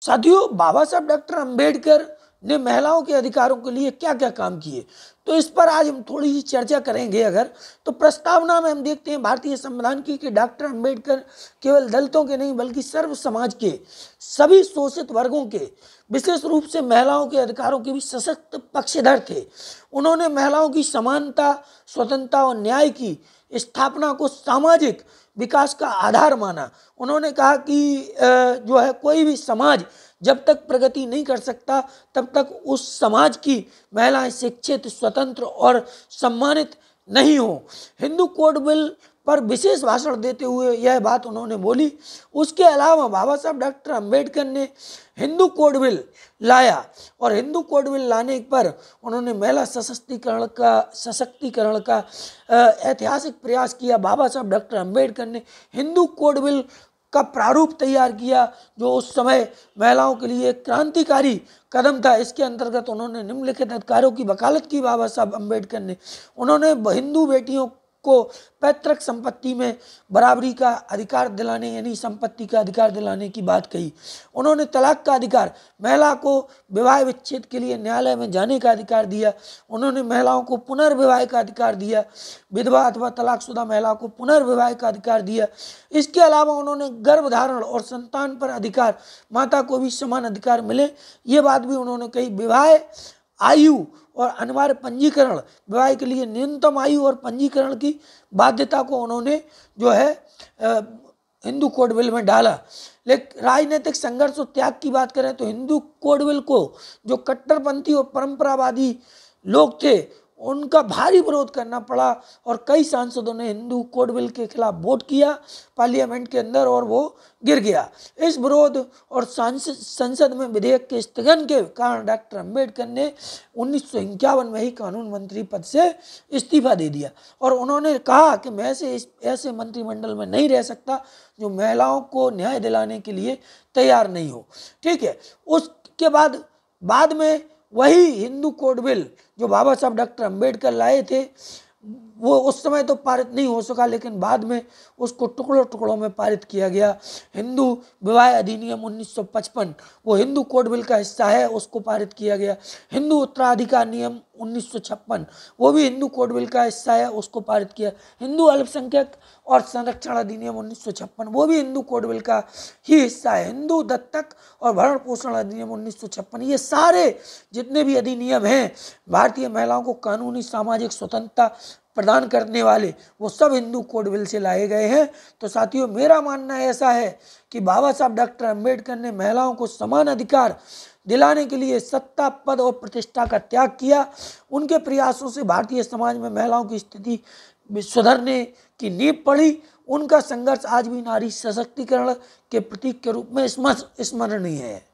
साथियों, बाबा साहब डॉक्टर अंबेडकर ने महिलाओं के अधिकारों के लिए क्या क्या काम किए, तो इस पर आज हम थोड़ी सी चर्चा करेंगे। अगर तो प्रस्तावना में हम देखते हैं भारतीय संविधान की कि डॉक्टर अंबेडकर केवल दलितों के नहीं बल्कि सर्व समाज के सभी शोषित वर्गों के, विशेष रूप से महिलाओं के अधिकारों के भी सशक्त पक्षधर थे। उन्होंने महिलाओं की समानता, स्वतंत्रता और न्याय की स्थापना को सामाजिक विकास का आधार माना। उन्होंने कहा कि जो है कोई भी समाज जब तक प्रगति नहीं कर सकता तब तक उस समाज की महिलाएं शिक्षित, स्वतंत्र और सम्मानित नहीं हो। हिंदू कोड बिल पर विशेष भाषण देते हुए यह बात उन्होंने बोली। उसके अलावा बाबा साहब डॉक्टर अंबेडकर ने हिंदू कोड बिल लाया और हिंदू कोड बिल लाने पर उन्होंने महिला सशक्तिकरण का ऐतिहासिक प्रयास किया। बाबा साहब डॉक्टर अंबेडकर ने हिंदू कोड बिल का प्रारूप तैयार किया जो उस समय महिलाओं के लिए एक क्रांतिकारी कदम था। इसके अंतर्गत उन्होंने निम्नलिखित अधिकारों की वकालत की। बाबा साहब अंबेडकर ने उन्होंने हिंदू बेटियों को पैतृक संपत्ति में बराबरी का अधिकार दिलाने यानी संपत्ति का अधिकार दिलाने की बात कही। उन्होंने तलाक का अधिकार, महिला को विवाह विच्छेद के लिए न्यायालय में जाने का अधिकार दिया। उन्होंने महिलाओं को पुनर्विवाह का अधिकार दिया, विधवा अथवा तलाकशुदा महिला को पुनर्विवाह का अधिकार दिया। इसके अलावा उन्होंने गर्भधारण और संतान पर अधिकार, माता को भी समान अधिकार मिले, ये बात भी उन्होंने कही। विवाह आयु और अनिवार्य पंजीकरण, विवाह के लिए न्यूनतम आयु और पंजीकरण की बाध्यता को उन्होंने जो है हिंदू कोड बिल में डाला। लेकिन राजनीतिक संघर्ष और त्याग की बात करें तो हिंदू कोड बिल को जो कट्टरपंथी और परंपरावादी लोग थे उनका भारी विरोध करना पड़ा और कई सांसदों ने हिंदू कोड बिल के खिलाफ वोट किया पार्लियामेंट के अंदर और वो गिर गया। इस विरोध और संसद में विधेयक के स्थगन के कारण डॉक्टर अंबेडकर ने 1951 में ही कानून मंत्री पद से इस्तीफा दे दिया और उन्होंने कहा कि मैं ऐसे मंत्रिमंडल में नहीं रह सकता जो महिलाओं को न्याय दिलाने के लिए तैयार नहीं हो। ठीक है, उसके बाद में वही हिंदू कोड बिल जो बाबा साहब डॉक्टर अंबेडकर लाए थे वो उस समय तो पारित नहीं हो सका, लेकिन बाद में उसको टुकड़ों टुकड़ों में पारित किया गया। हिंदू विवाह अधिनियम 1955 वो हिंदू कोड बिल का हिस्सा है, उसको पारित किया गया। हिंदू उत्तराधिकार नियम 1956 वो भी हिंदू कोड बिल का हिस्सा है, उसको पारित किया। हिंदू अल्पसंख्यक और संरक्षण अधिनियम 1956 वो भी हिंदू कोड बिल का ही हिस्सा है। हिंदू दत्तक और भरण पोषण अधिनियम 1956 ये सारे जितने भी अधिनियम हैं भारतीय महिलाओं को कानूनी सामाजिक स्वतंत्रता प्रदान करने वाले वो सब हिंदू कोड बिल से लाए गए हैं। तो साथियों, मेरा मानना ऐसा है कि बाबा साहब डॉक्टर अंबेडकर ने महिलाओं को समान अधिकार दिलाने के लिए सत्ता, पद और प्रतिष्ठा का त्याग किया। उनके प्रयासों से भारतीय समाज में महिलाओं की स्थिति सुधरने की नींव पड़ी। उनका संघर्ष आज भी नारी सशक्तिकरण के प्रतीक के रूप में स्मरणीय है।